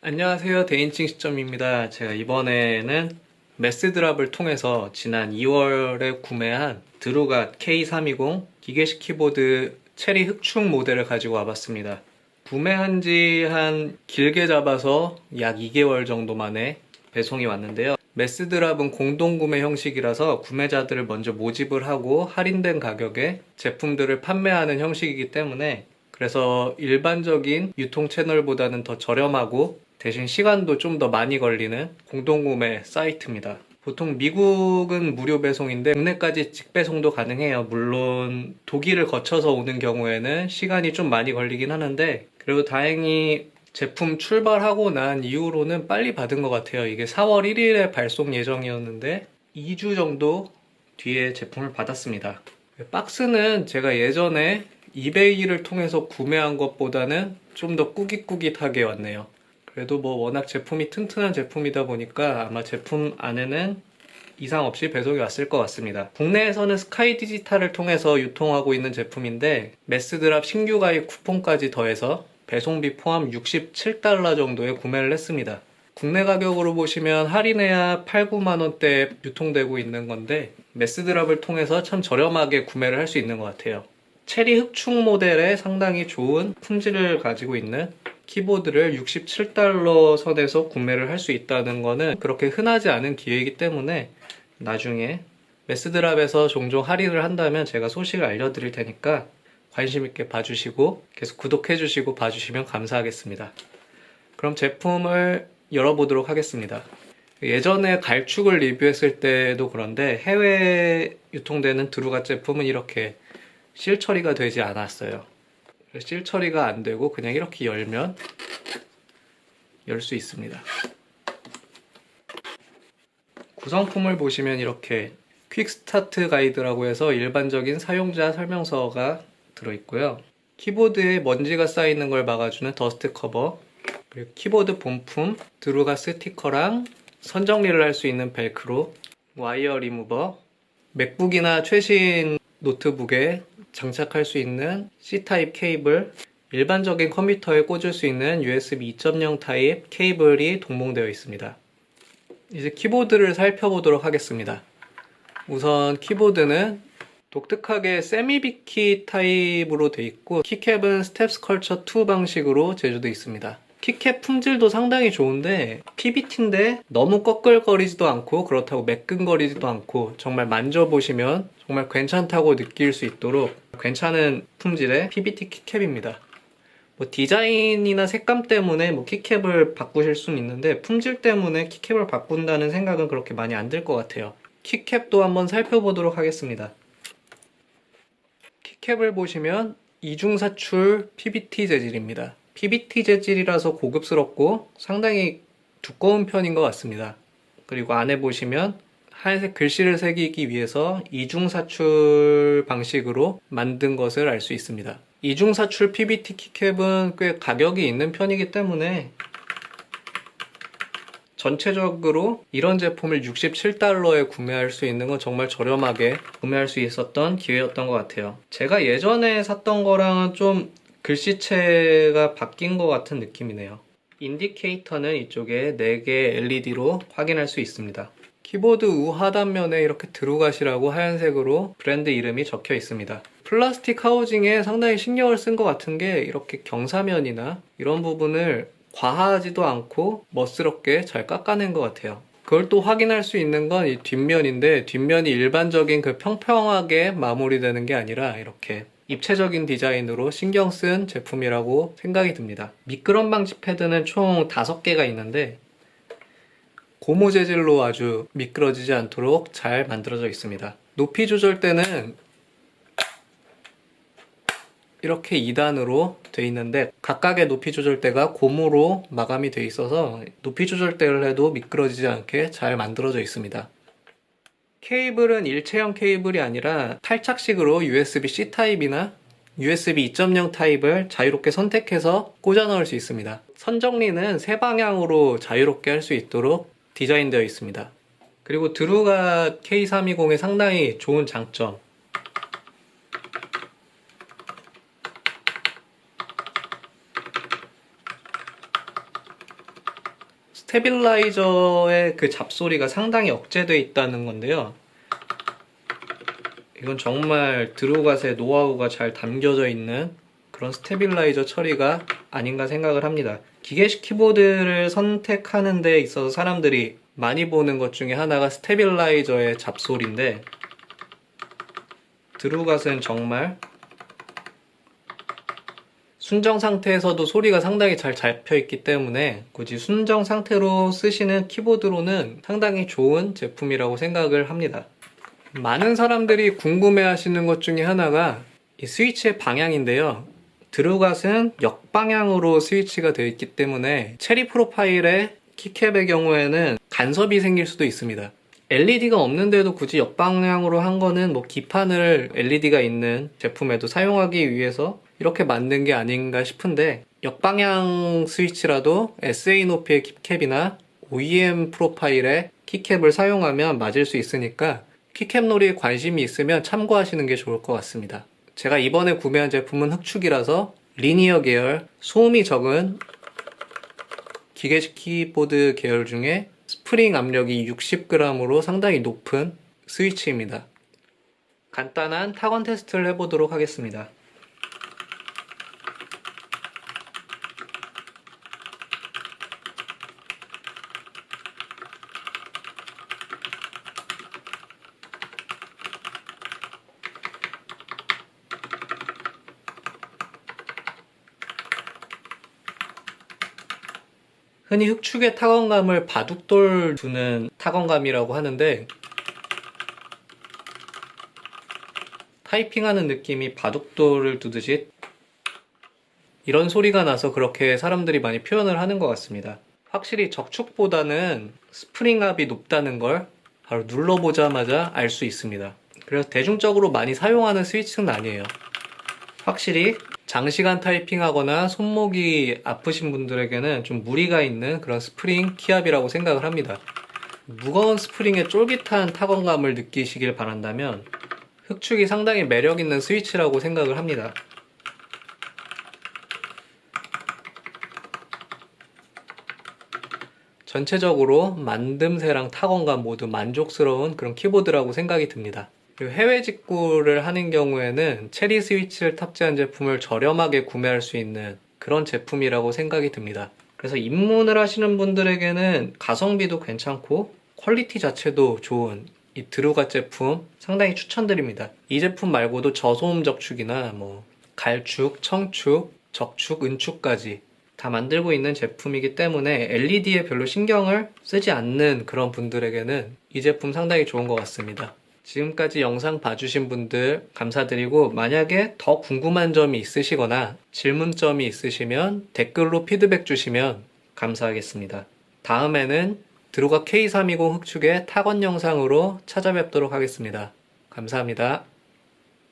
안녕하세요. 대인칭 시점입니다. 제가 이번에는 메스드랍을 통해서 지난 2월에 구매한 드루갓 K320 기계식 키보드 체리 흑축 모델을 가지고 와봤습니다. 구매한 지 한 길게 잡아서 약 2개월 정도 만에 배송이 왔는데요. 메스드랍은 공동구매 형식이라서 구매자들을 먼저 모집을 하고 할인된 가격에 제품들을 판매하는 형식이기 때문에 그래서 일반적인 유통 채널보다는 더 저렴하고 대신 시간도 좀 더 많이 걸리는 공동구매 사이트입니다. 보통 미국은 무료 배송인데 국내까지 직배송도 가능해요. 물론 독일을 거쳐서 오는 경우에는 시간이 좀 많이 걸리긴 하는데 그래도 다행히 제품 출발하고 난 이후로는 빨리 받은 것 같아요. 이게 4월 1일에 발송 예정이었는데 2주 정도 뒤에 제품을 받았습니다. 박스는 제가 예전에 이베이를 통해서 구매한 것보다는 좀 더 꾸깃꾸깃하게 왔네요. 그래도 뭐 워낙 제품이 튼튼한 제품이다 보니까 아마 제품 안에는 이상 없이 배송이 왔을 것 같습니다. 국내에서는 스카이 디지털을 통해서 유통하고 있는 제품인데 메스드랍 신규 가입 쿠폰까지 더해서 배송비 포함 67달러 정도에 구매를 했습니다. 국내 가격으로 보시면 할인해야 8, 9만 원대에 유통되고 있는 건데 메스드랍을 통해서 참 저렴하게 구매를 할 수 있는 것 같아요. 체리 흑축 모델의 상당히 좋은 품질을 가지고 있는 키보드를 67달러 선에서 구매를 할 수 있다는 거는 그렇게 흔하지 않은 기회이기 때문에 나중에 메스드랍에서 종종 할인을 한다면 제가 소식을 알려드릴 테니까 관심 있게 봐주시고 계속 구독해주시고 봐주시면 감사하겠습니다. 그럼 제품을 열어보도록 하겠습니다. 예전에 갈축을 리뷰했을 때도 그런데 해외에 유통되는 드루갓 제품은 이렇게 실 처리가 되지 않았어요. 실 처리가 안 되고 그냥 이렇게 열면 열 수 있습니다. 구성품을 보시면 이렇게 퀵 스타트 가이드라고 해서 일반적인 사용자 설명서가 들어있고요. 키보드에 먼지가 쌓이는 걸 막아주는 더스트 커버, 그리고 키보드 본품, 드루갓 스티커랑 선정리를 할 수 있는 벨크로, 와이어 리무버, 맥북이나 최신 노트북에 장착할 수 있는 C타입 케이블, 일반적인 컴퓨터에 꽂을 수 있는 USB 2.0 타입 케이블이 동봉되어 있습니다. 이제 키보드를 살펴보도록 하겠습니다. 우선 키보드는 독특하게 세미비키 타입으로 되어 있고 키캡은 스텝 스컬처 2 방식으로 제조되어 있습니다. 키캡 품질도 상당히 좋은데 PBT인데 너무 꺼끌거리지도 않고 그렇다고 매끈거리지도 않고 정말 만져보시면 정말 괜찮다고 느낄 수 있도록 괜찮은 품질의 PBT 키캡입니다. 뭐 디자인이나 색감 때문에 뭐 키캡을 바꾸실 수는 있는데 품질 때문에 키캡을 바꾼다는 생각은 그렇게 많이 안 들 것 같아요. 키캡도 한번 살펴보도록 하겠습니다. 키캡을 보시면 이중사출 PBT 재질입니다. PBT 재질이라서 고급스럽고 상당히 두꺼운 편인 것 같습니다. 그리고 안에 보시면 하얀색 글씨를 새기기 위해서 이중사출 방식으로 만든 것을 알 수 있습니다. 이중사출 PBT 키캡은 꽤 가격이 있는 편이기 때문에 전체적으로 이런 제품을 67달러에 구매할 수 있는 건 정말 저렴하게 구매할 수 있었던 기회였던 것 같아요. 제가 예전에 샀던 거랑은 좀 글씨체가 바뀐 것 같은 느낌이네요. 인디케이터는 이쪽에 4개 LED로 확인할 수 있습니다. 키보드 우하단면에 이렇게 드루갓이라고 하얀색으로 브랜드 이름이 적혀 있습니다. 플라스틱 하우징에 상당히 신경을 쓴 것 같은 게 이렇게 경사면이나 이런 부분을 과하지도 않고 멋스럽게 잘 깎아낸 것 같아요. 그걸 또 확인할 수 있는 건 이 뒷면인데 뒷면이 일반적인 그 평평하게 마무리되는 게 아니라 이렇게 입체적인 디자인으로 신경 쓴 제품이라고 생각이 듭니다. 미끄럼 방지 패드는 총 5개가 있는데 고무 재질로 아주 미끄러지지 않도록 잘 만들어져 있습니다. 높이 조절 때는 이렇게 2단으로 되어 있는데 각각의 높이 조절대가 고무로 마감이 되어 있어서 높이 조절대를 해도 미끄러지지 않게 잘 만들어져 있습니다. 케이블은 일체형 케이블이 아니라 탈착식으로 USB-C 타입이나 USB 2.0 타입을 자유롭게 선택해서 꽂아 넣을 수 있습니다. 선정리는 세 방향으로 자유롭게 할 수 있도록 디자인되어 있습니다. 그리고 드루갓 K320의 상당히 좋은 장점, 스테빌라이저의 그 잡소리가 상당히 억제되어 있다는 건데요. 이건 정말 드루갓의 노하우가 잘 담겨져 있는 그런 스테빌라이저 처리가 아닌가 생각을 합니다. 기계식 키보드를 선택하는 데 있어서 사람들이 많이 보는 것 중에 하나가 스테빌라이저의 잡소리인데, 드루갓은 정말 순정 상태에서도 소리가 상당히 잘 잡혀있기 때문에 굳이 순정 상태로 쓰시는 키보드로는 상당히 좋은 제품이라고 생각을 합니다. 많은 사람들이 궁금해 하시는 것 중에 하나가 이 스위치의 방향인데요. 드루갓은 역방향으로 스위치가 되어 있기 때문에 체리 프로파일의 키캡의 경우에는 간섭이 생길 수도 있습니다. LED가 없는데도 굳이 역방향으로 한 거는 뭐 기판을 LED가 있는 제품에도 사용하기 위해서 이렇게 만든 게 아닌가 싶은데, 역방향 스위치라도 SA 높이의 키캡이나 OEM 프로파일의 키캡을 사용하면 맞을 수 있으니까 키캡 놀이에 관심이 있으면 참고하시는 게 좋을 것 같습니다. 제가 이번에 구매한 제품은 흑축이라서 리니어 계열, 소음이 적은 기계식 키보드 계열 중에 스프링 압력이 60g으로 상당히 높은 스위치입니다. 간단한 타건 테스트를 해보도록 하겠습니다. 흔히 흑축의 타건감을 바둑돌 두는 타건감이라고 하는데, 타이핑하는 느낌이 바둑돌을 두듯이 이런 소리가 나서 그렇게 사람들이 많이 표현을 하는 것 같습니다. 확실히 적축보다는 스프링압이 높다는 걸 바로 눌러보자마자 알 수 있습니다. 그래서 대중적으로 많이 사용하는 스위치는 아니에요. 확실히 장시간 타이핑하거나 손목이 아프신 분들에게는 좀 무리가 있는 그런 스프링 키압이라고 생각을 합니다. 무거운 스프링의 쫄깃한 타건감을 느끼시길 바란다면 흑축이 상당히 매력 있는 스위치라고 생각을 합니다. 전체적으로 만듦새랑 타건감 모두 만족스러운 그런 키보드라고 생각이 듭니다. 그리고 해외 직구를 하는 경우에는 체리 스위치를 탑재한 제품을 저렴하게 구매할 수 있는 그런 제품이라고 생각이 듭니다. 그래서 입문을 하시는 분들에게는 가성비도 괜찮고 퀄리티 자체도 좋은 이 드루갓 제품 상당히 추천드립니다. 이 제품 말고도 저소음 적축이나 뭐 갈축, 청축, 적축, 은축까지 다 만들고 있는 제품이기 때문에 LED에 별로 신경을 쓰지 않는 그런 분들에게는 이 제품 상당히 좋은 것 같습니다. 지금까지 영상 봐주신 분들 감사드리고, 만약에 더 궁금한 점이 있으시거나 질문점이 있으시면 댓글로 피드백 주시면 감사하겠습니다. 다음에는 드루갓 K320 흑축의 타건 영상으로 찾아뵙도록 하겠습니다. 감사합니다.